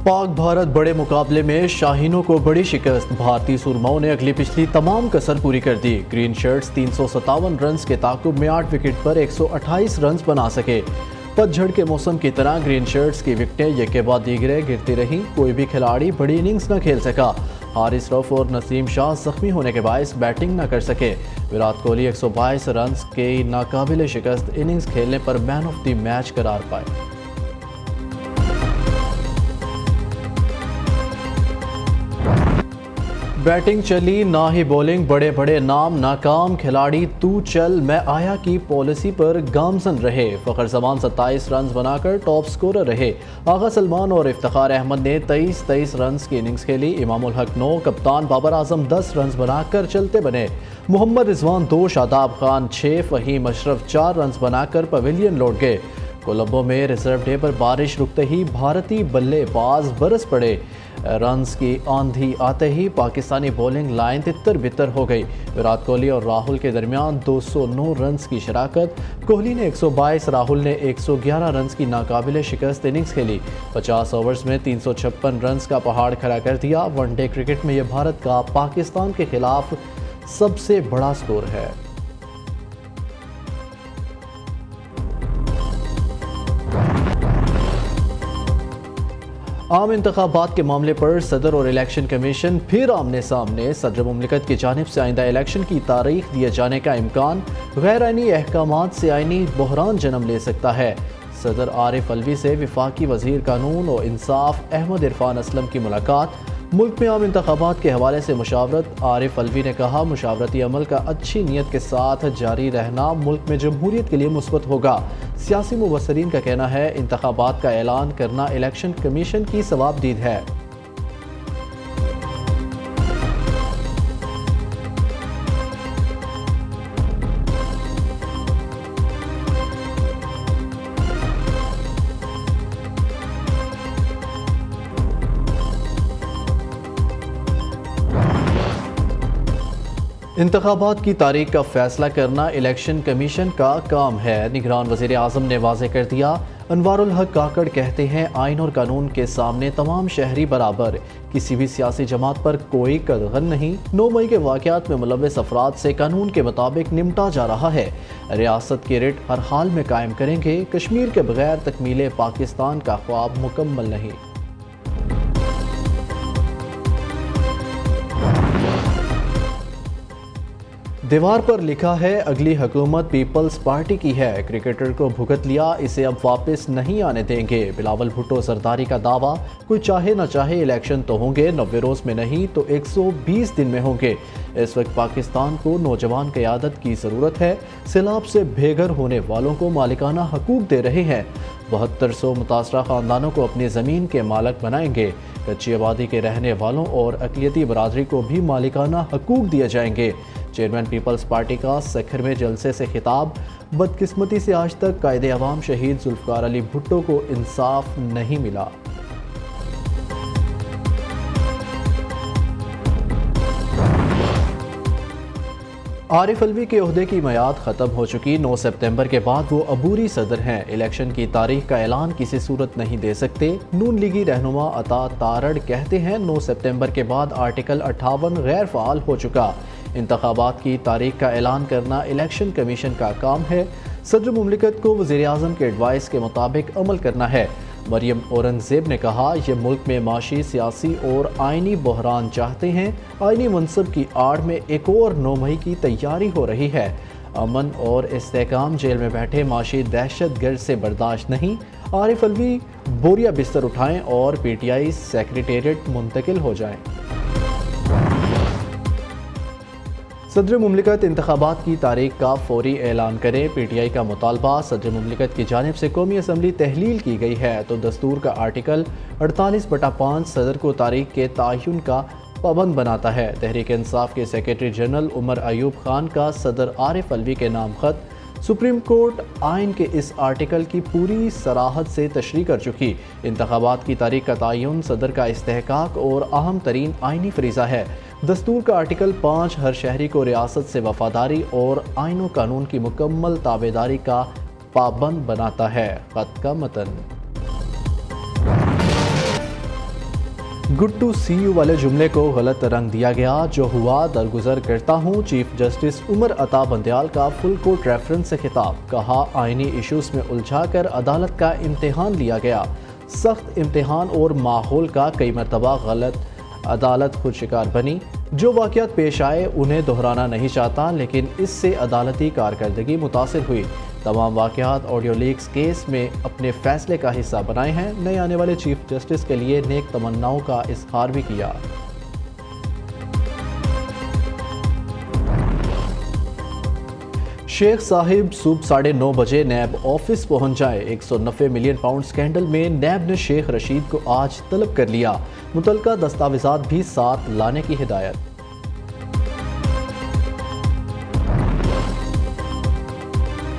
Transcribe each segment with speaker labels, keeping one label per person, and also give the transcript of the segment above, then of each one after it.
Speaker 1: पाक भारत बड़े मुकाबले में शाहीनों को बड़ी शिकस्त। भारतीय सुरमाओं ने अगली पिछली तमाम कसर पूरी कर दी। ग्रीन शर्ट्स 357 रन्स के ताकुब में 8 विकेट पर 128 रन्स बना सके। पतझड़ के मौसम की तरह ग्रीन शर्ट्स की विकेटें एक के बाद दीगरे गिरती रहीं। कोई भी खिलाड़ी बड़ी इनिंग्स न खेल सका। हारिस रऊफ और नसीम शाह जख्मी होने के बायस बैटिंग न कर सके। विराट कोहली 122 रन्स के नाकाबिले शिकस्त इनिंग्स खेलने पर मैन ऑफ द मैच करार पाए। बैटिंग चली ना ही बॉलिंग, बड़े बड़े नाम नाकाम खिलाड़ी तू चल मैं आया की पॉलिसी पर गामजन रहे। फखर जमान 27 रन्स बनाकर टॉप स्कोरर रहे। आगा सलमान और इफ्तिखार अहमद ने 23 रन्स की इनिंग्स खेली। इमामुल हक 9, कप्तान बाबर आजम 10 रन्स बनाकर चलते बने। मोहम्मद रिजवान 2, शादाब खान 6, फहीम अशरफ 4 रन्स बनाकर पवेलियन लौट गए। कोलंबो में रिजर्व डे पर बारिश रुकते ही भारतीय बल्लेबाज बरस पड़े। रन्स की आंधी आते ही पाकिस्तानी बॉलिंग लाइन तितर बितर हो गई। विराट कोहली और राहुल के दरमियान 209 रन्स की शराकत। कोहली ने 122, राहुल ने 111 रन्स की नाकाबिले शिकस्त इनिंग्स खेली। 50 ओवर्स में 356 रन्स का पहाड़ खड़ा कर दिया। वनडे क्रिकेट में यह भारत का पाकिस्तान के खिलाफ सबसे बड़ा स्कोर है। आम इंतखाबात के मामले पर सदर और इलेक्शन कमीशन फिर आमने सामने। सदर मुमलिकत की जानिब से आइंदा इलेक्शन की तारीख दिए जाने का इम्कान। गैर आइनी अहकामात से आइनी बहरान जन्म ले सकता है। सदर आरिफ अलवी से वफाकी वजीर कानून और इंसाफ अहमद इरफान असलम की मुलाकात। मुल्क में आम इंतखाबात के हवाले से मुशावरत। आरिफ अलवी ने कहा मुशावरती अमल का अच्छी नीयत के साथ जारी रहना मुल्क में जमहूरियत के लिए मुस्बत होगा। सियासी मुबसरीन का कहना है इंतखाबात का ऐलान करना इलेक्शन कमीशन की सवाबदीद है। इंतखाबात की तारीख का फैसला करना इलेक्शन कमीशन का काम है। निगरान वज़ीर आज़म ने वाज़ेह कर दिया। अनवारुल हक काकड़ कहते हैं आइन और कानून के सामने तमाम शहरी बराबर। किसी भी सियासी जमात पर कोई कदगन नहीं। 9 मई के वाक़यात में मुलव्वस अफराद से कानून के मुताबिक निपटा जा रहा है। रियासत की रिट हर हाल में कायम करेंगे। कश्मीर के बगैर तकमीले पाकिस्तान का ख्वाब मुकम्मल नहीं। दीवार पर लिखा है अगली हुकूमत पीपल्स पार्टी की है। क्रिकेटर को भुगत लिया, इसे अब वापस नहीं आने देंगे। बिलावल भुट्टो सरदारी का दावा। कोई चाहे न चाहे इलेक्शन तो होंगे, 90 रोज़ में नहीं तो 120 दिन में होंगे। इस वक्त पाकिस्तान को नौजवान क़यादत की ज़रूरत है। सैलाब से बेघर होने वालों को मालिकाना हकूक़ दे रहे हैं। 7200 मुतासरा ख़ानदानों को अपनी ज़मीन के मालिक बनाएंगे। कच्ची आबादी के रहने वालों और अक़लियती बरादरी को भी मालिकाना हकूक़ दिए जाएंगे। चेयरमैन पीपल्स पार्टी का सखर में जलसे से खिताब। बदकिस्मती से आज तक कायदे अवाम शहीद जुल्फ़िकार अली भुट्टो को इंसाफ नहीं मिला। आरिफ अलवी के ओहदे की मियाद ख़त्म हो चुकी। 9 सितंबर के बाद वो अबूरी सदर हैं। इलेक्शन की तारीख का ऐलान किसी सूरत नहीं दे सकते। नून लीगी रहनुमा अता तारड़ कहते हैं 9 सितंबर के बाद आर्टिकल 58 गैर फ़ाल हो चुका। इंतखाबात की तारीख का ऐलान करना इलेक्शन कमीशन का काम है। सदर मुमलिकत को वज़ीर आज़म के एडवाइस के मुताबिक अमल करना है। मरियम औरंगज़ेब ने कहा यह मुल्क में माशी, सियासी और आइनी बहरान चाहते हैं। आइनी मनसब की आड़ में एक और 9 मई की तैयारी हो रही है। अमन और इस्तेहकाम जेल में बैठे माशी दहशत गर्द से बर्दाश्त नहीं। आरिफ अलवी बोरिया बिस्तर उठाएं और PTI सेक्रेटेरिएट मुंतकिल हो जाएं। सदर मुमलिकत इंतखाबात की तारीख का फौरी ऐलान करें। PTI का मुतालबा। सदर मुमलिकत की जानिब से कौमी असम्बली तहलील की गई है तो दस्तूर का आर्टिकल 48/5 सदर को तारीख के तयन का पाबंद बनाता है। तहरीक इंसाफ के सेक्रेटरी जनरल उमर अयूब खान का सदर आरिफ अलवी के नाम खत। सुप्रीम कोर्ट आइन के इस आर्टिकल की पूरी सराहत से तशरीह कर चुकी। इंतखाबात की तारीख का तयन सदर का इस्तेहकाक और अहम तरीन आइनी फरीज़ा है। दस्तूर का आर्टिकल 5 हर शहरी को रियासत से वफादारी और आइन व कानून की मुकम्मल ताबेदारी का पाबंद बनाता है। खत का मतन। گڈ ٹو سی یو والے جملے کو غلط رنگ دیا گیا، جو ہوا درگزر کرتا ہوں۔ چیف جسٹس عمر عطا بندیال کا فل کورٹ ریفرنس سے خطاب، کہا آئینی ایشوز میں الجھا کر عدالت کا امتحان لیا گیا، سخت امتحان اور ماحول کا کئی مرتبہ غلط عدالت خود شکار بنی، جو واقعات پیش آئے انہیں دہرانا نہیں چاہتا، لیکن اس سے عدالتی کارکردگی متاثر ہوئی۔ تمام واقعات آڈیو لیکس کیس میں اپنے فیصلے کا حصہ بنائے ہیں۔ نئے آنے والے چیف جسٹس کے لیے نیک تمناؤں کا اظہار بھی کیا۔ شیخ صاحب صبح 9:30 بجے نیب آفس پہنچ جائے۔ 190 ملین پاؤنڈ سکینڈل میں نیب نے شیخ رشید کو آج طلب کر لیا، متعلقہ دستاویزات بھی ساتھ لانے کی ہدایت۔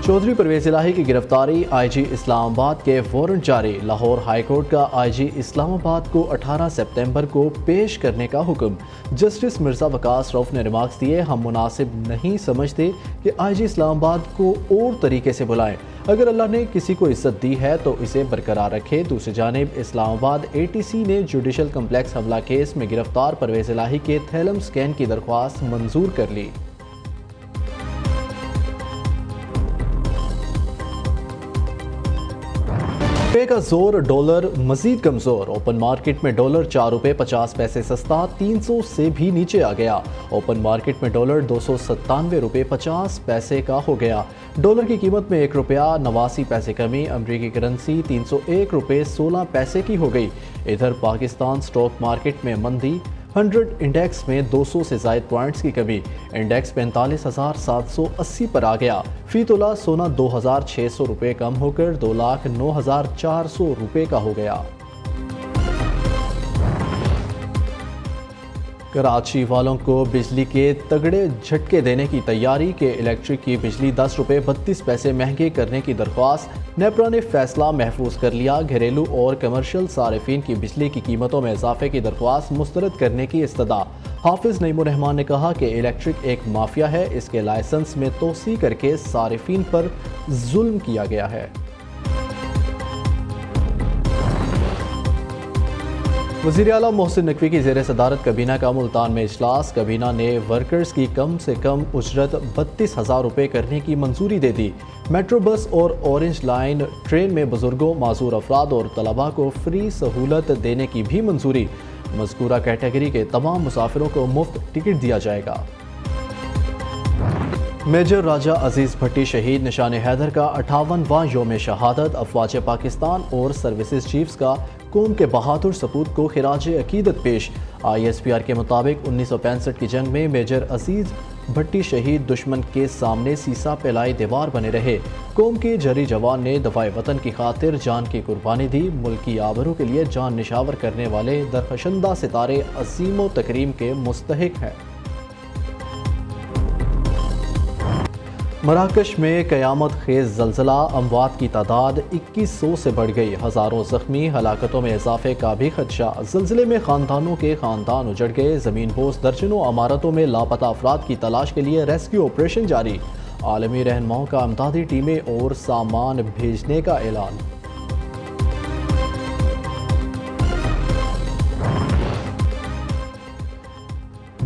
Speaker 1: چودھری پرویز الہی کی گرفتاری، آئی جی اسلام آباد کے وارنٹ جاری۔ لاہور ہائی کورٹ کا آئی جی اسلام آباد کو 18 سپتمبر کو پیش کرنے کا حکم۔ جسٹس مرزا وقاص رؤف نے ریمارکس دیے، ہم مناسب نہیں سمجھتے کہ آئی جی اسلام آباد کو اور طریقے سے بلائیں۔ اگر اللہ نے کسی کو عزت دی ہے تو اسے برقرار رکھے۔ دوسری جانب اسلام آباد اے ٹی سی نے جوڈیشل کمپلیکس حملہ کیس میں گرفتار پرویز الہی کے تھیلم سکین کی درخواست منظور کر لی۔ روپے کا زور، ڈالر مزید کمزور۔ اوپن مارکیٹ میں ڈالر 4 روپے 50 پیسے سستا، 300 سے بھی نیچے آ گیا۔ اوپن مارکیٹ میں ڈالر 297 روپے 50 پیسے کا ہو گیا۔ ڈالر کی قیمت میں 1 روپیہ 89 پیسے کمی، امریکی کرنسی 301 روپے 16 پیسے کی ہو گئی۔ ادھر پاکستان سٹاک مارکیٹ میں مندی، 100 انڈیکس میں 200 سے زائد پوائنٹس کی کمی، انڈیکس 45,780 پر آ گیا۔ فی تولہ سونا 2,600 روپے کم ہو کر 2,09,400 روپے کا ہو گیا۔ کراچی والوں کو بجلی کے تگڑے جھٹکے دینے کی تیاری کہ الیکٹرک کی بجلی 10 روپے 32 پیسے مہنگے کرنے کی درخواست۔ نیپرا نے فیصلہ محفوظ کر لیا، گھریلو اور کمرشل صارفین کی بجلی کی قیمتوں میں اضافے کی درخواست مسترد کرنے کی استدعا۔ حافظ نعیم الرحمان نے کہا کہ الیکٹرک ایک مافیا ہے، اس کے لائسنس میں توسیع کر کے صارفین پر ظلم کیا گیا ہے۔ وزیر اعلیٰ محسن نقوی کی زیر صدارت کابینہ کا ملتان میں اجلاس۔ کابینہ نے ورکرز کی کم سے کم اجرت 32,000 روپے کرنے کی منظوری دے دی۔ میٹرو بس اور اورنج لائن ٹرین میں بزرگوں، معذور افراد اور طلباء کو فری سہولت دینے کی بھی منظوری۔ مذکورہ کیٹیگری کے تمام مسافروں کو مفت ٹکٹ دیا جائے گا۔ میجر راجہ عزیز بھٹی شہید نشان حیدر کا 58واں یوم شہادت۔ افواج پاکستان اور سروسز چیفز کا قوم کے بہادر سپوت کو خراج عقیدت پیش۔ آئی ایس پی آر کے مطابق 1965 کی جنگ میں میجر عزیز بھٹی شہید دشمن کے سامنے سیسا پھیلائی دیوار بنے رہے۔ قوم کے جری جوان نے دفاع وطن کی خاطر جان کی قربانی دی۔ ملکی آبرو کے لیے جان نشاور کرنے والے درخشندہ ستارے عظیم و تکریم کے مستحق ہیں۔ مراکش میں قیامت خیز زلزلہ، اموات کی تعداد 2100 سے بڑھ گئی، ہزاروں زخمی، ہلاکتوں میں اضافے کا بھی خدشہ۔ زلزلے میں خاندانوں کے خاندان اجڑ گئے، زمین بوس درجنوں عمارتوں میں لاپتہ افراد کی تلاش کے لیے ریسکیو آپریشن جاری۔ عالمی رہنماؤں کا امدادی ٹیمیں اور سامان بھیجنے کا اعلان۔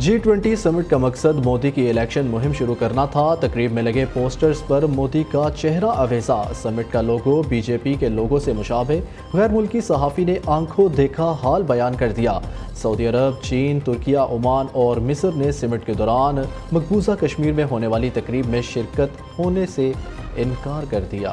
Speaker 1: G20 سمٹ کا مقصد مودی کی الیکشن مہم شروع کرنا تھا۔ تقریب میں لگے پوسٹرز پر مودی کا چہرہ آویزاں، سمٹ کا لوگو بی جے پی کے لوگو سے مشابہ۔ غیر ملکی صحافی نے آنکھوں دیکھا حال بیان کر دیا۔ سعودی عرب، چین، ترکیہ، عمان اور مصر نے سمٹ کے دوران مقبوضہ کشمیر میں ہونے والی تقریب میں شرکت ہونے سے انکار کر دیا۔